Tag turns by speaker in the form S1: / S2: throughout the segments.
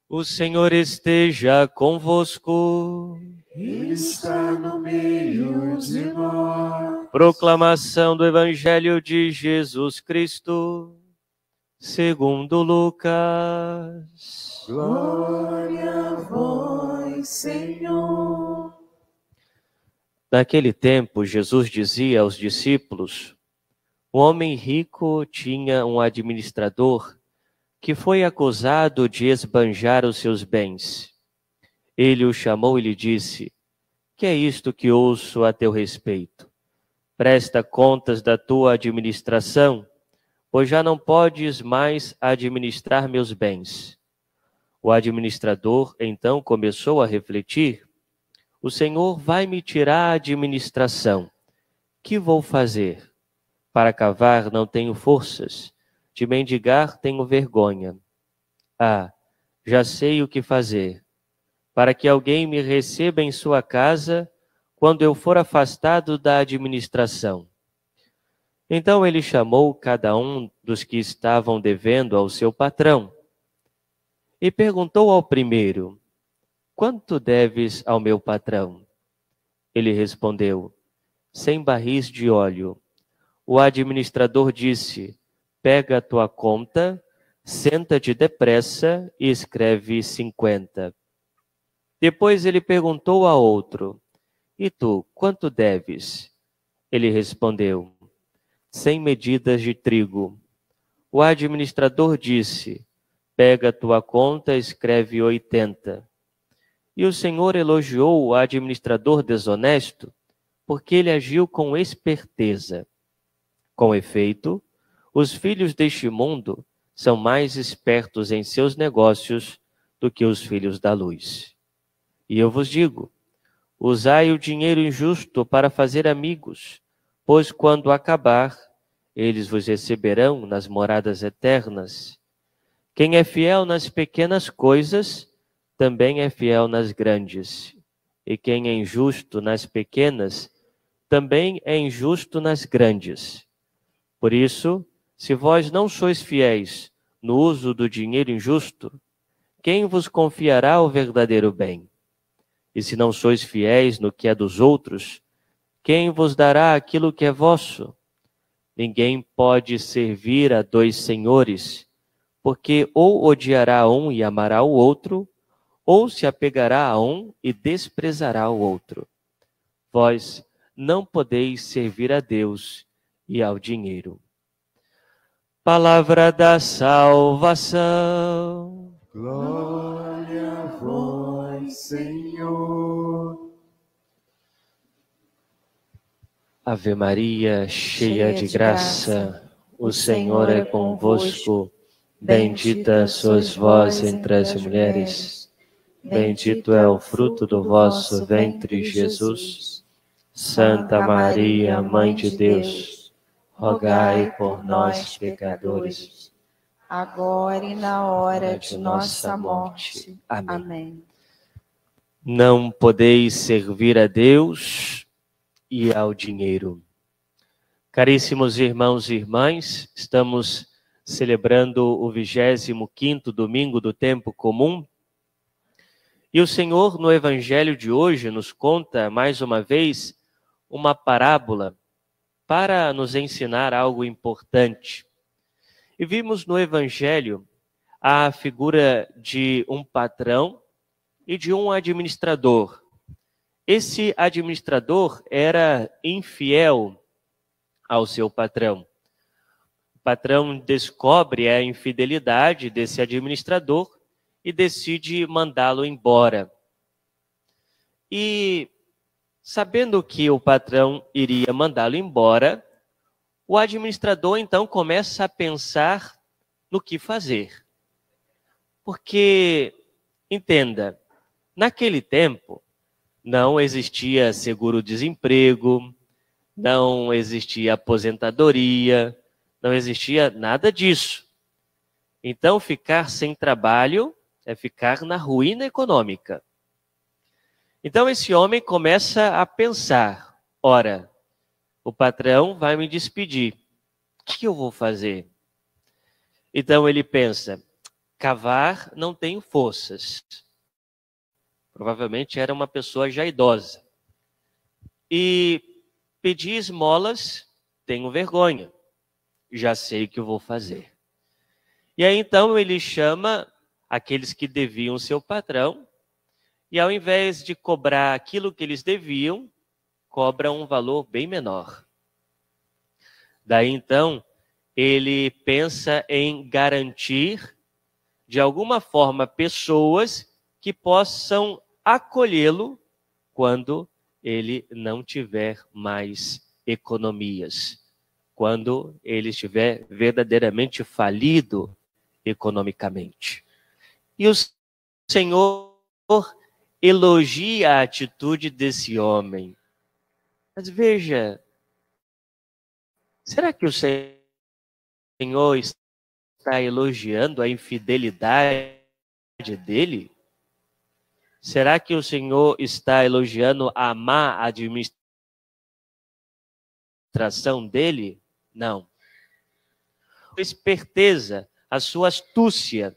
S1: O Senhor esteja convosco.
S2: Ele está no meio de nós.
S1: Proclamação do Evangelho de Jesus Cristo, segundo Lucas.
S2: Glória a vós, Senhor.
S1: Naquele tempo, Jesus dizia aos discípulos: um homem rico tinha um administrador que foi acusado de esbanjar os seus bens. Ele o chamou e lhe disse: que é isto que ouço a teu respeito? Presta contas da tua administração, pois já não podes mais administrar meus bens. O administrador então começou a refletir: o Senhor vai me tirar a administração. Que vou fazer? Para cavar não tenho forças, de mendigar tenho vergonha. Ah, já sei o que fazer. Para que alguém me receba em sua casa quando eu for afastado da administração. Então ele chamou cada um dos que estavam devendo ao seu patrão e perguntou ao primeiro: quanto deves ao meu patrão? Ele respondeu: 100 barris de óleo. O administrador disse: pega a tua conta, senta-te depressa e escreve 50. Depois ele perguntou a outro: e tu, quanto deves? Ele respondeu: 100 medidas de trigo. O administrador disse: pega a tua conta, escreve 80. E o Senhor elogiou o administrador desonesto, porque ele agiu com esperteza. Com efeito, os filhos deste mundo são mais espertos em seus negócios do que os filhos da luz. E eu vos digo: usai o dinheiro injusto para fazer amigos, pois quando acabar, eles vos receberão nas moradas eternas. Quem é fiel nas pequenas coisas, também é fiel nas grandes. E quem é injusto nas pequenas, também é injusto nas grandes. Por isso, se vós não sois fiéis no uso do dinheiro injusto, quem vos confiará o verdadeiro bem? E se não sois fiéis no que é dos outros, quem vos dará aquilo que é vosso? Ninguém pode servir a dois senhores, porque ou odiará um e amará o outro, ou se apegará a um e desprezará o outro. Vós não podeis servir a Deus e ao dinheiro. Palavra da salvação.
S2: Glória a vós, Senhor.
S1: Ave Maria, cheia de graça, o Senhor é convosco. Bendita sois vós entre as mulheres. Bendito é o fruto do vosso ventre, Jesus. Santa Maria, Mãe de Deus, rogai por nós, pecadores,
S2: agora e na hora de nossa morte. Amém.
S1: Não podeis servir a Deus e ao dinheiro. Caríssimos irmãos e irmãs, estamos celebrando o 25º domingo do tempo comum. E o Senhor, no Evangelho de hoje, nos conta, mais uma vez, uma parábola para nos ensinar algo importante. E vimos no Evangelho a figura de um patrão e de um administrador. Esse administrador era infiel ao seu patrão. O patrão descobre a infidelidade desse administrador e decide mandá-lo embora. E, sabendo que o patrão iria mandá-lo embora, o administrador então começa a pensar no que fazer. Porque, entenda, naquele tempo não existia seguro-desemprego, não existia aposentadoria, não existia nada disso. Então, ficar sem trabalho é ficar na ruína econômica. Então, esse homem começa a pensar: ora, o patrão vai me despedir, o que eu vou fazer? Então, ele pensa: cavar não tenho forças. Provavelmente era uma pessoa já idosa. E pedir esmolas, tenho vergonha. Já sei o que eu vou fazer. E aí então ele chama aqueles que deviam seu patrão, e ao invés de cobrar aquilo que eles deviam, cobra um valor bem menor. Daí então, ele pensa em garantir, de alguma forma, pessoas que possam acolhê-lo quando ele não tiver mais economias, quando ele estiver verdadeiramente falido economicamente. E o Senhor elogia a atitude desse homem. Mas veja, será que o Senhor está elogiando a infidelidade dele? Será que o Senhor está elogiando a má administração dele? Não. A esperteza, a sua astúcia,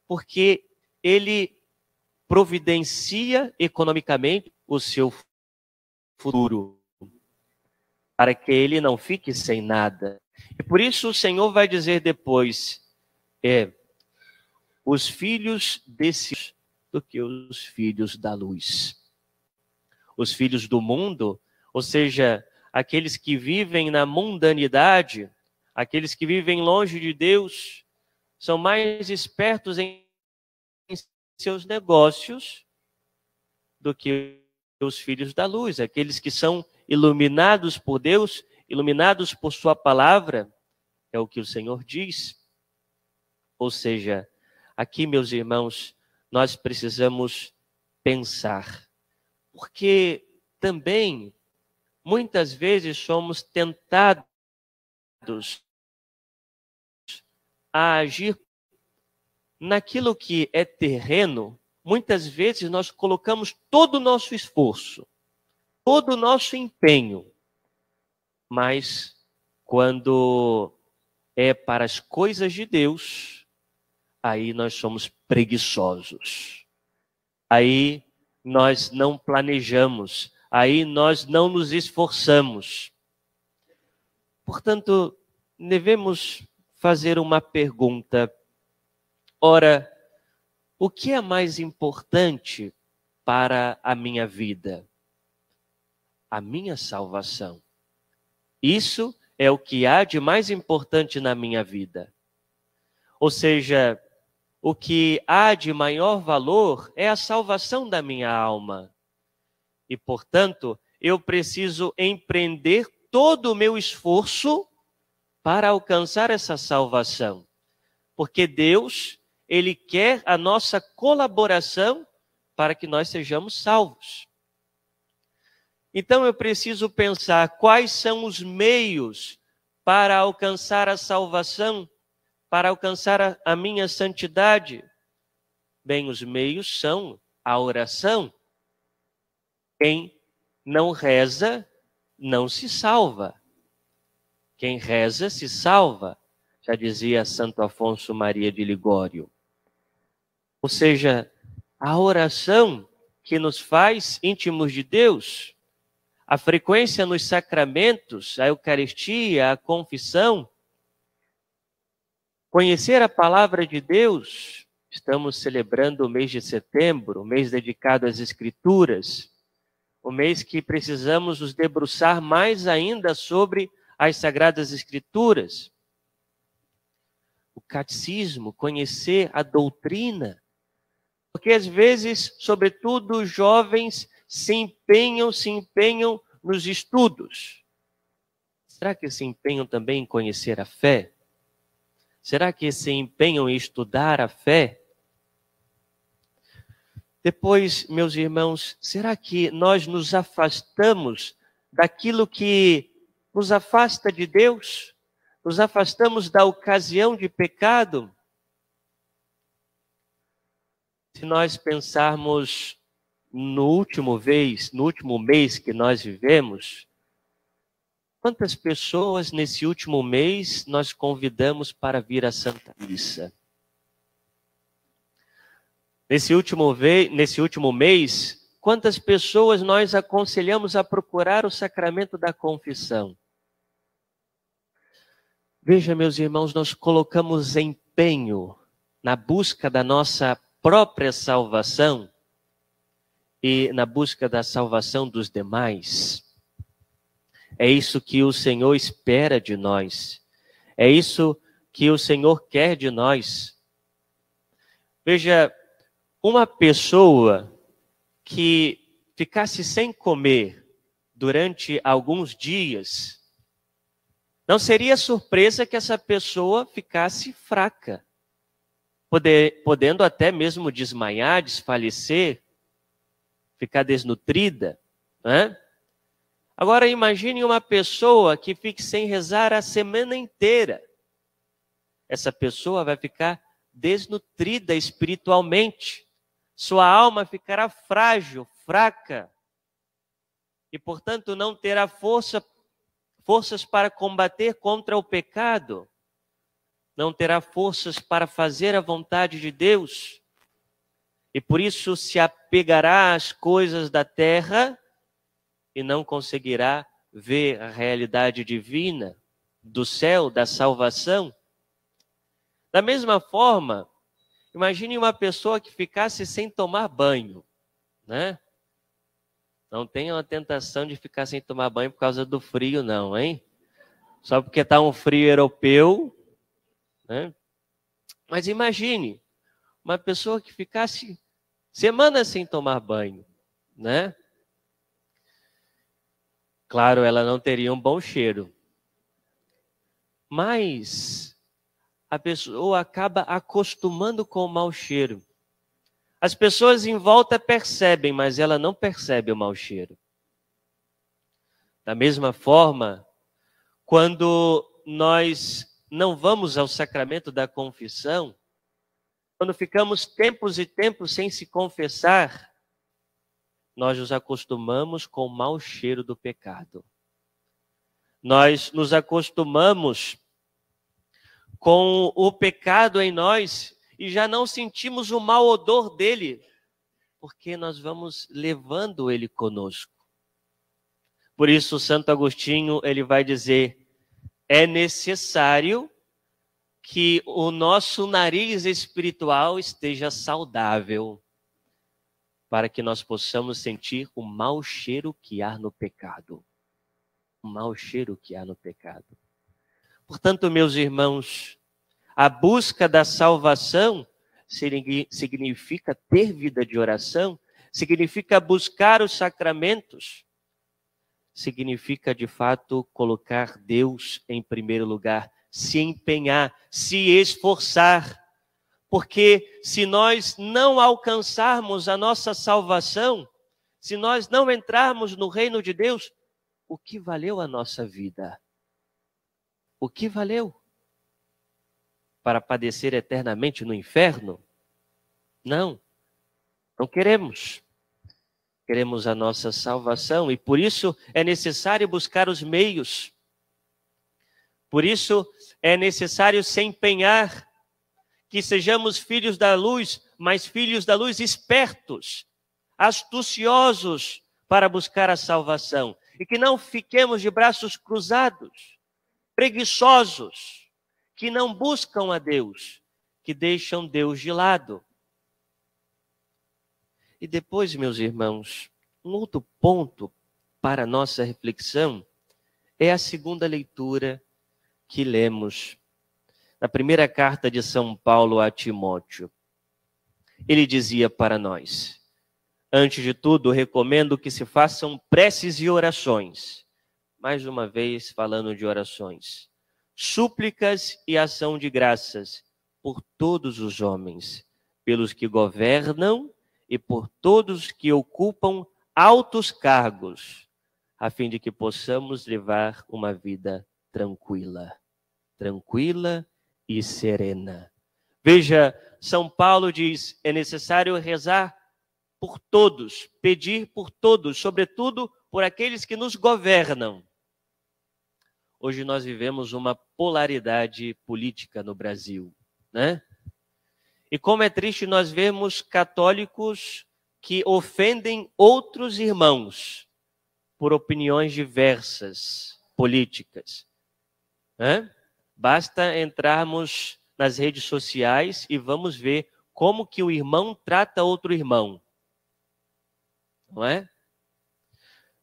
S1: porque ele providencia economicamente o seu futuro, para que ele não fique sem nada. E por isso o Senhor vai dizer depois, os filhos desses do que os filhos da luz. Os filhos do mundo, ou seja, aqueles que vivem na mundanidade, aqueles que vivem longe de Deus, são mais espertos em seus negócios do que os filhos da luz, aqueles que são iluminados por Deus, iluminados por sua palavra, é o que o Senhor diz. Ou seja, aqui, meus irmãos, nós precisamos pensar, porque também, muitas vezes, somos tentados a agir naquilo que é terreno. Muitas vezes nós colocamos todo o nosso esforço, todo o nosso empenho, mas quando é para as coisas de Deus, aí nós somos preguiçosos. Aí nós não planejamos, aí nós não nos esforçamos. Portanto, devemos fazer uma pergunta. Ora, o que é mais importante para a minha vida? A minha salvação. Isso é o que há de mais importante na minha vida. Ou seja, o que há de maior valor é a salvação da minha alma. E, portanto, eu preciso empreender todo o meu esforço para alcançar essa salvação. Porque Deus, Ele quer a nossa colaboração para que nós sejamos salvos. Então eu preciso pensar quais são os meios para alcançar a salvação, para alcançar a minha santidade. Bem, os meios são a oração. Quem não reza, não se salva. Quem reza, se salva, já dizia Santo Afonso Maria de Ligório. Ou seja, a oração que nos faz íntimos de Deus, a frequência nos sacramentos, a Eucaristia, a confissão, conhecer a palavra de Deus. Estamos celebrando o mês de setembro, o mês dedicado às Escrituras, o mês que precisamos nos debruçar mais ainda sobre as Sagradas Escrituras. O catecismo, conhecer a doutrina, porque às vezes, sobretudo, os jovens se empenham nos estudos. Será que se empenham também em conhecer a fé? Será que se empenham em estudar a fé? Depois, meus irmãos, será que nós nos afastamos daquilo que nos afasta de Deus? Nos afastamos da ocasião de pecado? Se nós pensarmos no último mês que nós vivemos, quantas pessoas nesse último mês nós convidamos para vir à Santa Missa? Nesse último mês, quantas pessoas nós aconselhamos a procurar o sacramento da confissão? Veja, meus irmãos, nós colocamos empenho na busca da nossa própria salvação e na busca da salvação dos demais. É isso que o Senhor espera de nós. É isso que o Senhor quer de nós. Veja, uma pessoa que ficasse sem comer durante alguns dias, não seria surpresa que essa pessoa ficasse fraca, podendo até mesmo desmaiar, desfalecer, ficar desnutrida, né? Agora imagine uma pessoa que fique sem rezar a semana inteira. Essa pessoa vai ficar desnutrida espiritualmente. Sua alma ficará frágil, fraca. E, portanto, não terá forças para combater contra o pecado. Não terá forças para fazer a vontade de Deus. E por isso se apegará às coisas da terra e não conseguirá ver a realidade divina do céu, da salvação. Da mesma forma, imagine uma pessoa que ficasse sem tomar banho, né? Não tenha a tentação de ficar sem tomar banho por causa do frio, não, hein? Só porque está um frio europeu, né? Mas imagine uma pessoa que ficasse semanas sem tomar banho, né? Claro, ela não teria um bom cheiro. Mas a pessoa acaba acostumando com o mau cheiro. As pessoas em volta percebem, mas ela não percebe o mau cheiro. Da mesma forma, quando nós não vamos ao sacramento da confissão, quando ficamos tempos e tempos sem se confessar, nós nos acostumamos com o mau cheiro do pecado. Nós nos acostumamos com o pecado em nós e já não sentimos o mau odor dele, porque nós vamos levando ele conosco. Por isso, Santo Agostinho, ele vai dizer, é necessário que o nosso nariz espiritual esteja saudável, para que nós possamos sentir o mau cheiro que há no pecado. O mau cheiro que há no pecado. Portanto, meus irmãos, a busca da salvação significa ter vida de oração, significa buscar os sacramentos, significa, de fato, colocar Deus em primeiro lugar, se empenhar, se esforçar. Porque se nós não alcançarmos a nossa salvação, se nós não entrarmos no reino de Deus, o que valeu a nossa vida? O que valeu? Para padecer eternamente no inferno? Não, não queremos. Queremos a nossa salvação e por isso é necessário buscar os meios. Por isso é necessário se empenhar, que sejamos filhos da luz, mas filhos da luz espertos, astuciosos para buscar a salvação. E que não fiquemos de braços cruzados, preguiçosos, que não buscam a Deus, que deixam Deus de lado. E depois, meus irmãos, um outro ponto para a nossa reflexão é a segunda leitura que lemos na primeira carta de São Paulo a Timóteo. Ele dizia para nós, antes de tudo, recomendo que se façam preces e orações. Mais uma vez falando de orações. Súplicas e ação de graças por todos os homens, pelos que governam e por todos que ocupam altos cargos, a fim de que possamos levar uma vida tranquila e serena. Veja, São Paulo diz, é necessário rezar por todos, pedir por todos, sobretudo por aqueles que nos governam. Hoje nós vivemos uma polaridade política no Brasil, né? E como é triste nós vermos católicos que ofendem outros irmãos por opiniões diversas, políticas. Basta entrarmos nas redes sociais e vamos ver como que o irmão trata outro irmão. Não é?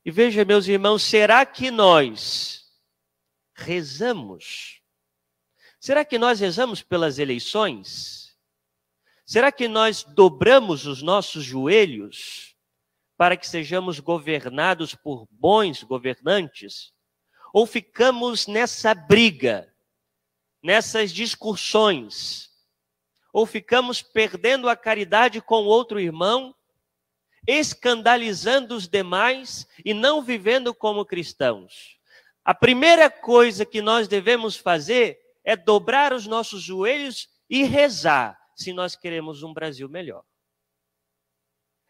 S1: E veja, meus irmãos, será que nós rezamos? Será que nós rezamos pelas eleições? Será que nós dobramos os nossos joelhos para que sejamos governados por bons governantes? Ou ficamos nessa briga, nessas discussões? Ou ficamos perdendo a caridade com outro irmão, escandalizando os demais e não vivendo como cristãos? A primeira coisa que nós devemos fazer é dobrar os nossos joelhos e rezar, se nós queremos um Brasil melhor.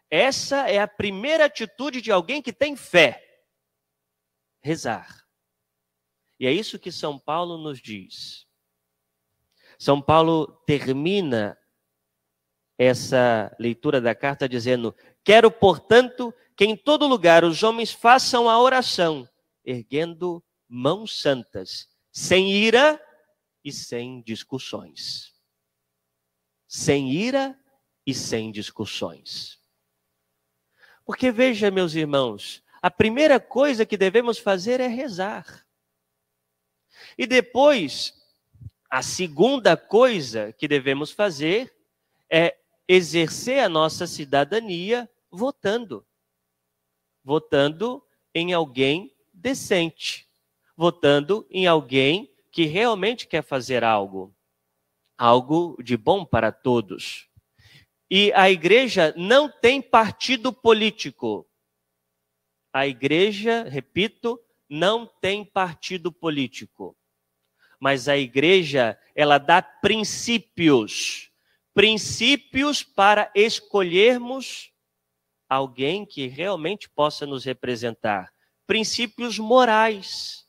S1: Essa é a primeira atitude de alguém que tem fé. Rezar. E é isso que São Paulo nos diz. São Paulo termina essa leitura da carta dizendo: quero, portanto, que em todo lugar os homens façam a oração, erguendo mãos santas, sem ira e sem discussões. Sem ira e sem discussões. Porque veja, meus irmãos, a primeira coisa que devemos fazer é rezar. E depois, a segunda coisa que devemos fazer é exercer a nossa cidadania votando. Votando em alguém decente. Votando em alguém que realmente quer fazer algo de bom para todos. E a igreja não tem partido político. A igreja, repito, não tem partido político. Mas a igreja, ela dá princípios. Princípios para escolhermos alguém que realmente possa nos representar. Princípios morais.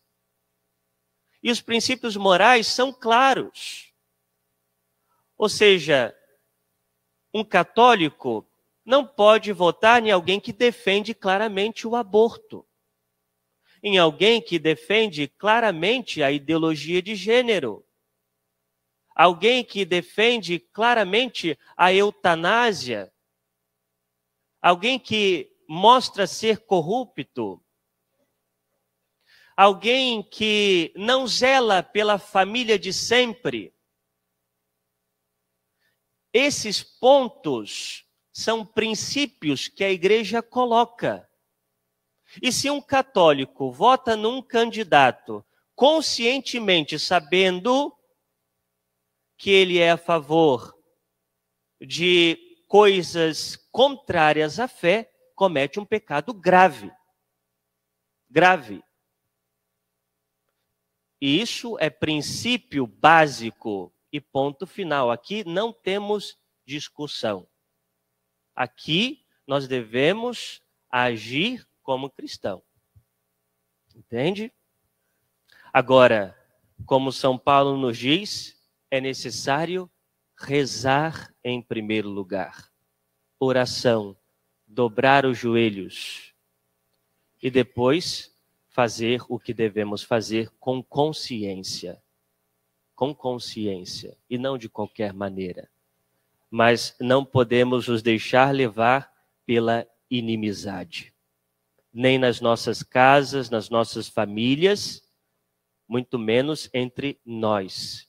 S1: E os princípios morais são claros. Ou seja, um católico não pode votar em alguém que defende claramente o aborto. Em alguém que defende claramente a ideologia de gênero. Alguém que defende claramente a eutanásia. Alguém que mostra ser corrupto. Alguém que não zela pela família de sempre. Esses pontos são princípios que a igreja coloca. E se um católico vota num candidato conscientemente sabendo que ele é a favor de coisas contrárias à fé, comete um pecado grave. Grave. E isso é princípio básico e ponto final. Aqui não temos discussão. Aqui nós devemos agir como cristão. Entende? Agora, como São Paulo nos diz, é necessário rezar em primeiro lugar. Oração, dobrar os joelhos e depois fazer o que devemos fazer com consciência. Com consciência e não de qualquer maneira. Mas não podemos nos deixar levar pela inimizade. Nem nas nossas casas, nas nossas famílias, muito menos entre nós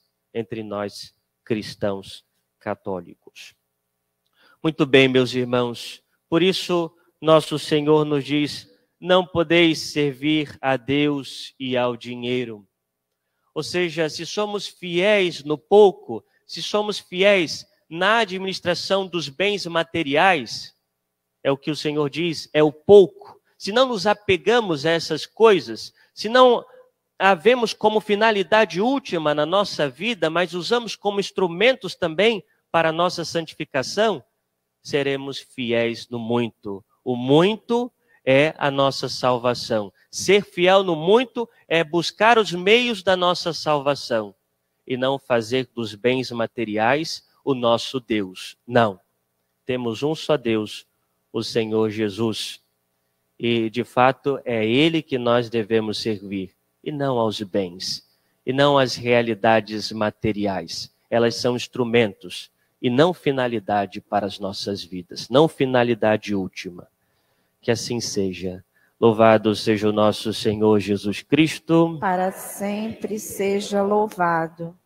S1: cristãos católicos. Muito bem, meus irmãos, por isso nosso Senhor nos diz: não podeis servir a Deus e ao dinheiro. Ou seja, se somos fiéis no pouco, se somos fiéis na administração dos bens materiais, é o que o Senhor diz, é o pouco. Se não nos apegamos a essas coisas, se não a vemos como finalidade última na nossa vida, mas usamos como instrumentos também para a nossa santificação, seremos fiéis no muito. O muito é a nossa salvação. Ser fiel no muito é buscar os meios da nossa salvação e não fazer dos bens materiais o nosso Deus. Não. Temos um só Deus, o Senhor Jesus. E, de fato, é Ele que nós devemos servir, e não aos bens, e não às realidades materiais. Elas são instrumentos, e não finalidade para as nossas vidas, não finalidade última. Que assim seja. Louvado seja o nosso Senhor Jesus Cristo.
S2: Para sempre seja louvado.